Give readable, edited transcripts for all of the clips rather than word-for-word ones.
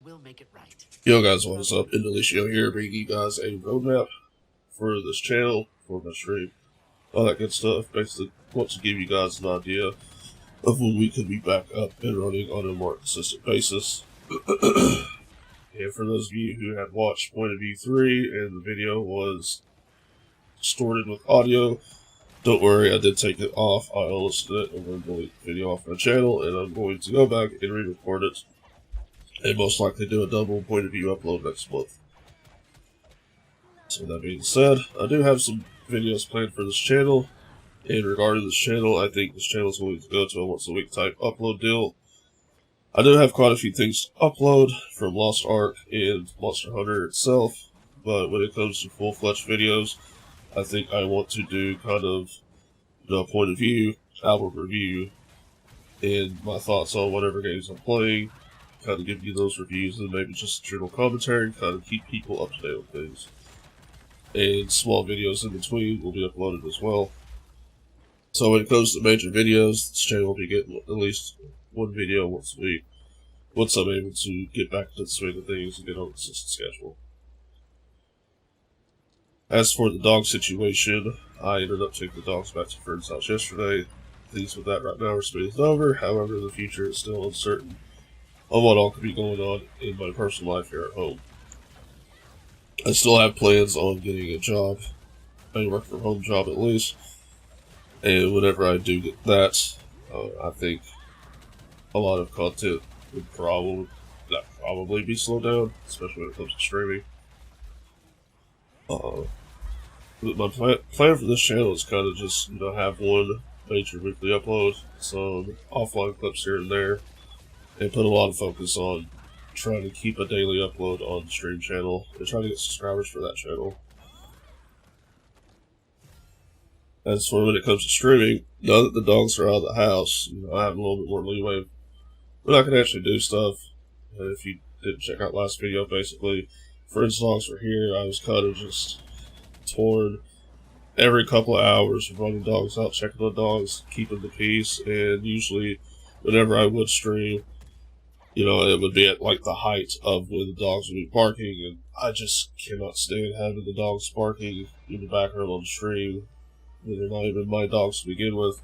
We'll make it right. Yo guys, what is up? Indelicio here, bringing you guys a roadmap for this channel, for my stream, all that good stuff. Basically, want to give you guys an idea of when we could be back up and running on a more consistent basis. And for those of you who had watched Point of View 3 and the video was distorted with audio, don't worry, I did take it off. I unlisted it. I'm going to delete the video off my channel, and I'm going to go back and re-record it, and most likely do a double Point of View upload next month. So that being said, I do have some videos planned for this channel, and regarding this channel, I think this channel is going to go to a once a week type upload deal. I do have quite a few things to upload from Lost Ark and Monster Hunter itself, but when it comes to full-fledged videos, I think I want to do kind of the point of view, album review, and my thoughts on whatever games I'm playing, kind of give you those reviews, and maybe just a general commentary, kind of keep people up to date with things. And small videos in between will be uploaded as well. So when it comes to major videos, this channel will be getting at least one video once a week, once I'm able to get back to the swing of things and get on a consistent schedule. As for the dog situation, I ended up taking the dogs back to a friend's house yesterday. Things with that right now are smoothed over, however the future is still uncertain on what all could be going on in my personal life here at home. I still have plans on getting a job, a work from home job at least, and whenever I do get that, I think a lot of content would probably be slowed down, especially when it comes to streaming. My plan for this channel is kind of just, have one major weekly upload, some offline clips here and there, and put a lot of focus on trying to keep a daily upload on the stream channel and try to get subscribers for that channel. As for when it comes to streaming, now that the dogs are out of the house, I have a little bit more leeway when I can actually do stuff. And if you didn't check out last video, basically, friends' dogs were here. I was kind of just torn every couple of hours, running dogs out, checking the dogs, keeping the peace, and usually whenever I would stream, it would be at like the height of when the dogs would be barking, and I just cannot stand having the dogs barking in the background on the stream. They're not even my dogs to begin with.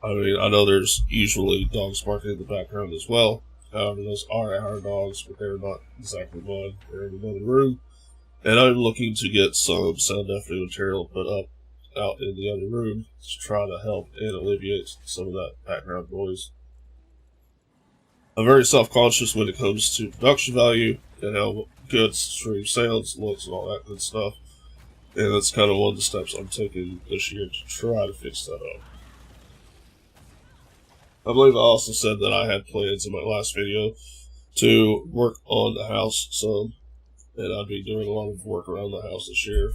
I mean, I know there's usually dogs barking in the background as well. However, those are our dogs, but they're not exactly mine. They're in another room. And I'm looking to get some sound deafening material put up out in the other room to try to help and alleviate some of that background noise. I'm very self-conscious when it comes to production value and how good stream sounds, looks, and all that good stuff. And that's kind of one of the steps I'm taking this year to try to fix that up. I believe I also said that I had plans in my last video to work on the house some, and I'd be doing a lot of work around the house this year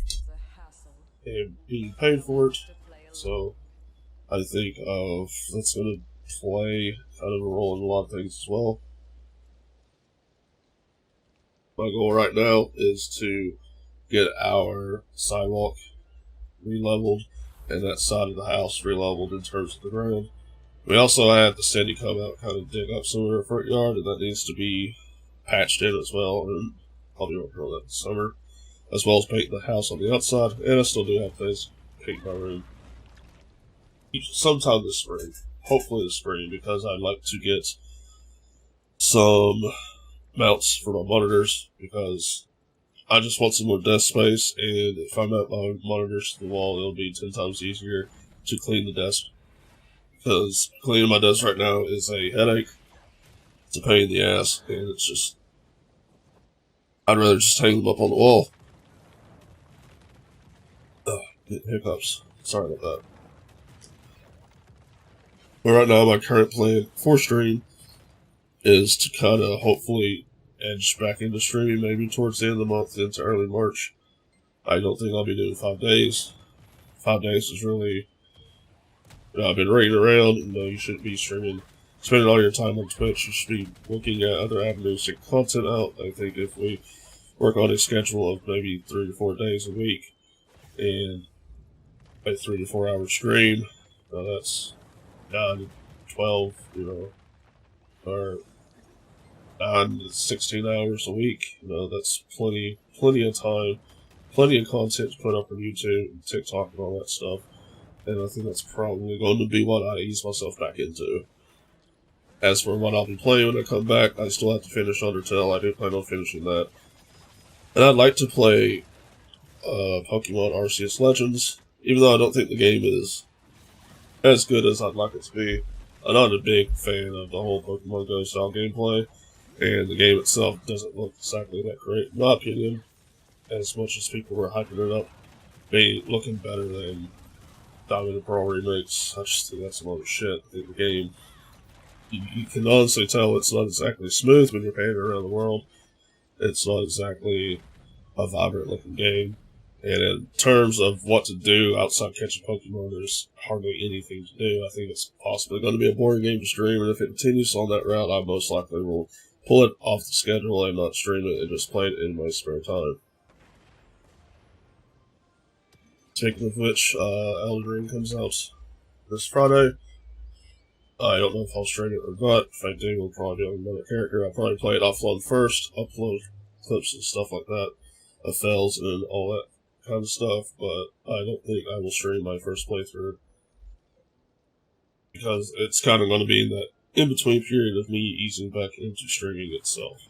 and being paid for it. So I think that's going to play kind of a role in a lot of things as well. My goal right now is to get our sidewalk re-leveled and that side of the house re-leveled in terms of the ground. We also had the city come out kind of dig up some of our front yard, and that needs to be patched in as well, and I'll be working on that this summer, as well as painting the house on the outside, and I still do have things to paint my room sometime this spring, hopefully this spring, because I'd like to get some mounts for my monitors, because I just want some more desk space, and if I mount my monitors to the wall, it'll be 10 times easier to clean the desk. Because cleaning my desk right now is a headache. It's a pain in the ass, and it's just, I'd rather just hang them up on the wall. Getting hiccups. Sorry about that. But right now, my current plan for stream is to kind of hopefully edge back into streaming maybe towards the end of the month into early March. I don't think I'll be doing 5 days. 5 days is really, I've been ringing around, you shouldn't be spending all your time on Twitch. You should be looking at other avenues to get content out. I think if we work on a schedule of maybe 3 to 4 days a week and a 3 to 4 hour stream, that's 9 to 12, or 9 to 16 hours a week. You know, that's plenty of time, plenty of content to put up on YouTube and TikTok and all that stuff. And I think that's probably going to be what I ease myself back into. As for what I'll be playing when I come back, I still have to finish Undertale. I do plan on finishing that. And I'd like to play Pokemon Arceus Legends, even though I don't think the game is as good as I'd like it to be. I'm not a big fan of the whole Pokemon Go style gameplay, and the game itself doesn't look exactly that great, in my opinion, as much as people were hyping it up, be looking better than Diamond and Pearl remakes. I just think that's a lot of shit in the game. You can honestly tell it's not exactly smooth when you're panning around the world. It's not exactly a vibrant looking game. And in terms of what to do outside catching Pokemon, there's hardly anything to do. I think it's possibly going to be a boring game to stream, and if it continues on that route, I most likely will pull it off the schedule and not stream it and just play it in my spare time. Speaking of which, Elden Ring comes out this Friday. I don't know if I'll stream it or not. If I do, we'll probably do another character. I'll probably play it offload first, upload clips and stuff like that, of fails and all that kind of stuff, but I don't think I will stream my first playthrough, because it's kind of going to be in that in-between period of me easing back into streaming itself.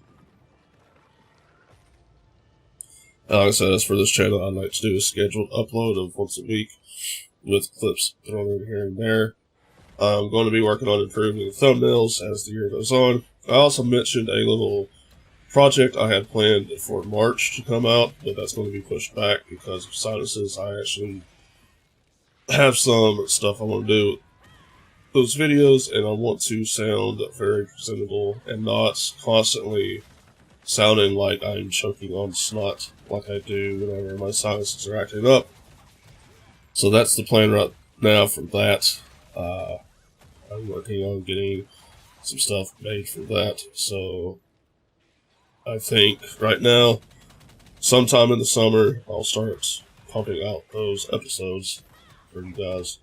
Like I said, as for this channel, I'd like to do a scheduled upload of once a week, with clips thrown in here and there. I'm going to be working on improving the thumbnails as the year goes on. I also mentioned a little project I had planned for March to come out, but that's going to be pushed back because of sinuses. I actually have some stuff I want to do with those videos, and I want to sound very presentable and not constantly sounding like I'm choking on snot like I do whenever my sinuses are acting up. So that's the plan right now for that. I'm working on getting some stuff made for that, so I think right now, sometime in the summer, I'll start pumping out those episodes for you guys.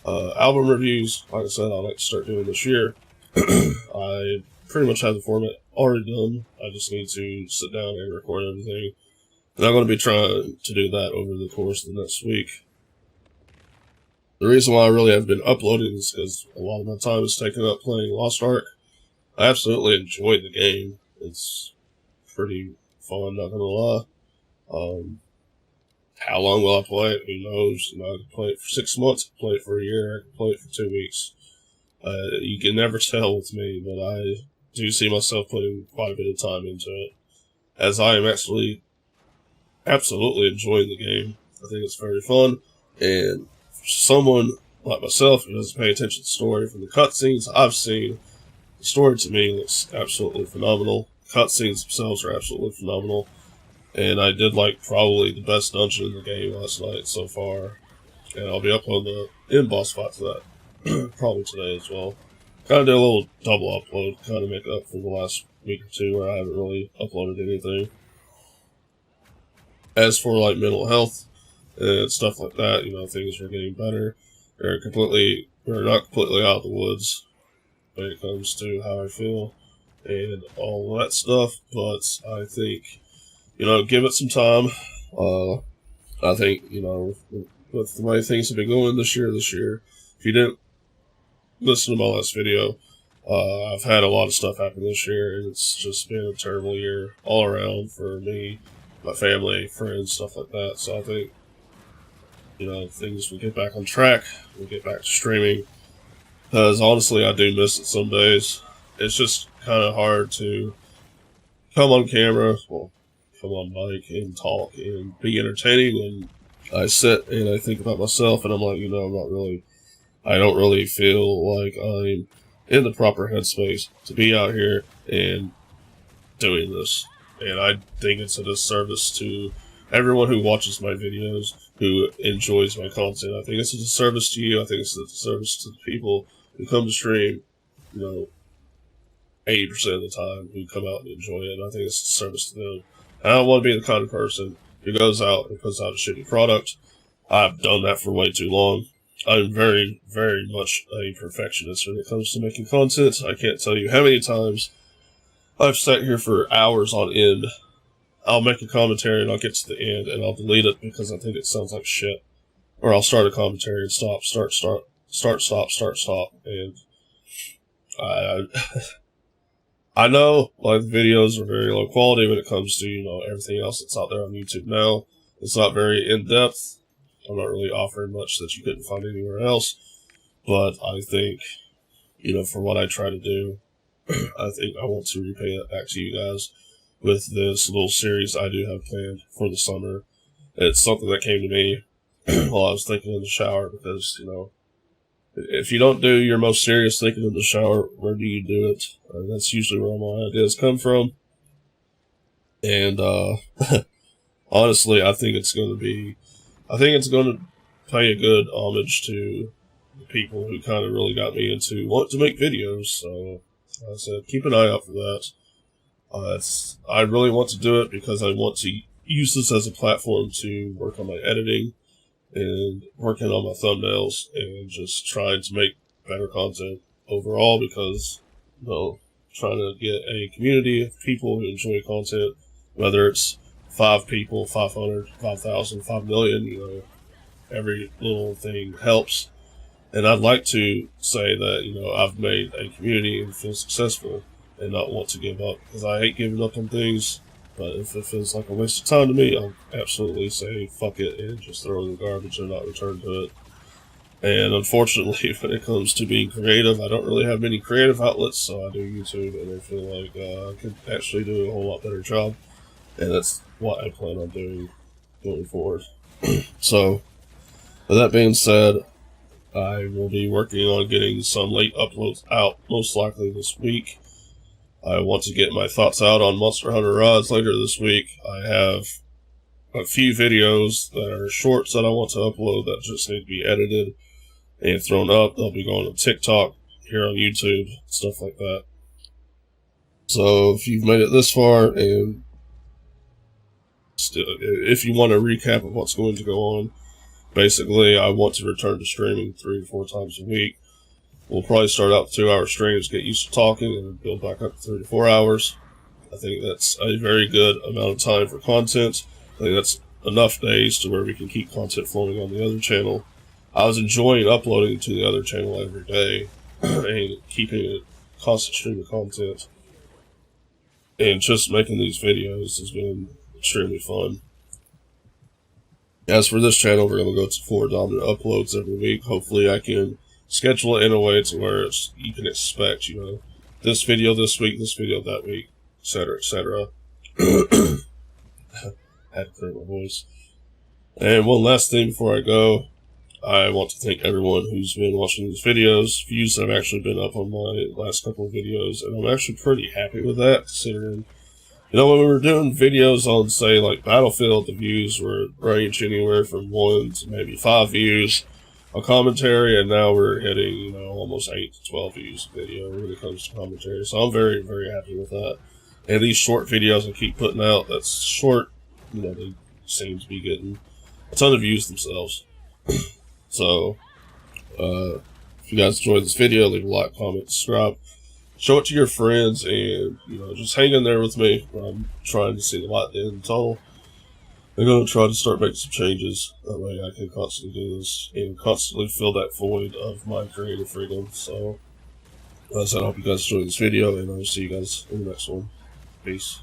Album reviews, like I said, I'd like to start doing this year. I pretty much have the format already done. I just need to sit down and record everything. And I'm going to be trying to do that over the course of the next week. The reason why I really have been uploading is because a lot of my time is taken up playing Lost Ark. I absolutely enjoy the game. It's pretty fun, not gonna lie. How long will I play it? Who knows? You know, I can play it for 6 months, I can play it for a year, I can play it for 2 weeks. You can never tell with me, but I do see myself putting quite a bit of time into it, as I am actually absolutely enjoying the game. I think it's very fun, and for someone like myself who doesn't pay attention to the story, from the cutscenes I've seen, the story to me looks absolutely phenomenal. Cutscenes themselves are absolutely phenomenal. And I did like probably the best dungeon in the game last night so far. And I'll be uploading the end boss fight to that probably today as well. Kind of did a little double upload, kind of make up for the last week or two where I haven't really uploaded anything. As for like mental health and stuff like that, you know, things are getting better. We're not completely out of the woods when it comes to how I feel and all that stuff, but I think, you know, give it some time. I think, you know, with the way things have been going this year, if you didn't listen to my last video, I've had a lot of stuff happen this year, and it's just been a terrible year all around for me, my family, friends, stuff like that. So I think, you know, things will get back on track, we'll get back to streaming, because honestly, I do miss it some days. It's just kind of hard to come on camera, well, come on mic and talk and be entertaining when I sit and I think about myself and I'm like, you know, I don't really feel like I'm in the proper headspace to be out here and doing this. And I think it's a disservice to everyone who watches my videos, who enjoys my content. I think it's a disservice to you. I think it's a disservice to the people who come to stream, you know, 80% of the time, who come out and enjoy it. And I think it's a disservice to them. I don't want to be the kind of person who goes out and puts out a shitty product. I've done that for way too long. I'm very, very much a perfectionist when it comes to making content. I can't tell you how many times I've sat here for hours on end. I'll make a commentary and I'll get to the end and I'll delete it because I think it sounds like shit. Or I'll start a commentary and stop, start, stop. And I I know like videos are very low quality when it comes to, you know, everything else that's out there on YouTube now. It's not very in depth. I'm not really offering much that you couldn't find anywhere else. But I think, you know, for what I try to do, I think I want to repay that back to you guys with this little series I do have planned for the summer. It's something that came to me while I was thinking in the shower because, you know, if you don't do your most serious thinking in the shower, where do you do it? That's usually where my ideas come from. And honestly, I think it's going to pay a good homage to the people who kind of really got me into wanting to make videos. So I said, keep an eye out for that. I really want to do it because I want to use this as a platform to work on my editing and working on my thumbnails and just trying to make better content overall because, you know, trying to get a community of people who enjoy content, whether it's 5 people, 500, 5,000, 5 million, you know, every little thing helps. And I'd like to say that, you know, I've made a community and feel successful and not want to give up because I hate giving up on things. But if it feels like a waste of time to me, I'll absolutely say fuck it and just throw it in the garbage and not return to it. And unfortunately, when it comes to being creative, I don't really have many creative outlets, so I do YouTube, and I feel like I could actually do a whole lot better job. And that's what I plan on doing going forward. So, with that being said, I will be working on getting some late uploads out, most likely this week. I want to get my thoughts out on Monster Hunter rods later this week. I have a few videos that are shorts that I want to upload that just need to be edited and thrown up. They'll be going on TikTok, here on YouTube, stuff like that. So if you've made it this far and still, if you want a recap of what's going to go on, basically I want to return to streaming 3 to 4 times a week. We'll probably start out with 2-hour streams, get used to talking, and build back up to 3 to 4 hours. I think that's a very good amount of time for content. I think that's enough days to where we can keep content flowing on the other channel. I was enjoying uploading to the other channel every day and keeping a constant stream of content. And just making these videos has been extremely fun. As for this channel, we're going to go to 4 dominant uploads every week. Hopefully I can schedule it in a way to where you can expect, you know, this video this week, this video that week, etc., etc. Had to clear my voice. And one last thing before I go, I want to thank everyone who's been watching these videos. Views have actually been up on my last couple of videos, and I'm actually pretty happy with that, considering, you know, when we were doing videos on, say, like Battlefield, the views were range anywhere from 1 to maybe 5 views a commentary, and now we're hitting, you know, almost 8 to 12 views a video when it comes to commentary. So I'm very, very happy with that. And these short videos I keep putting out, that's short, you know, they seem to be getting a ton of views themselves. So, if you guys enjoyed this video, leave a like, comment, subscribe. Show it to your friends, and, you know, just hang in there with me. I'm trying to see the light at the end of the tunnel. I'm going to try to start making some changes. That way I can constantly do this and constantly fill that void of my creative freedom. So, as I said, I hope you guys enjoyed this video, and I'll see you guys in the next one. Peace.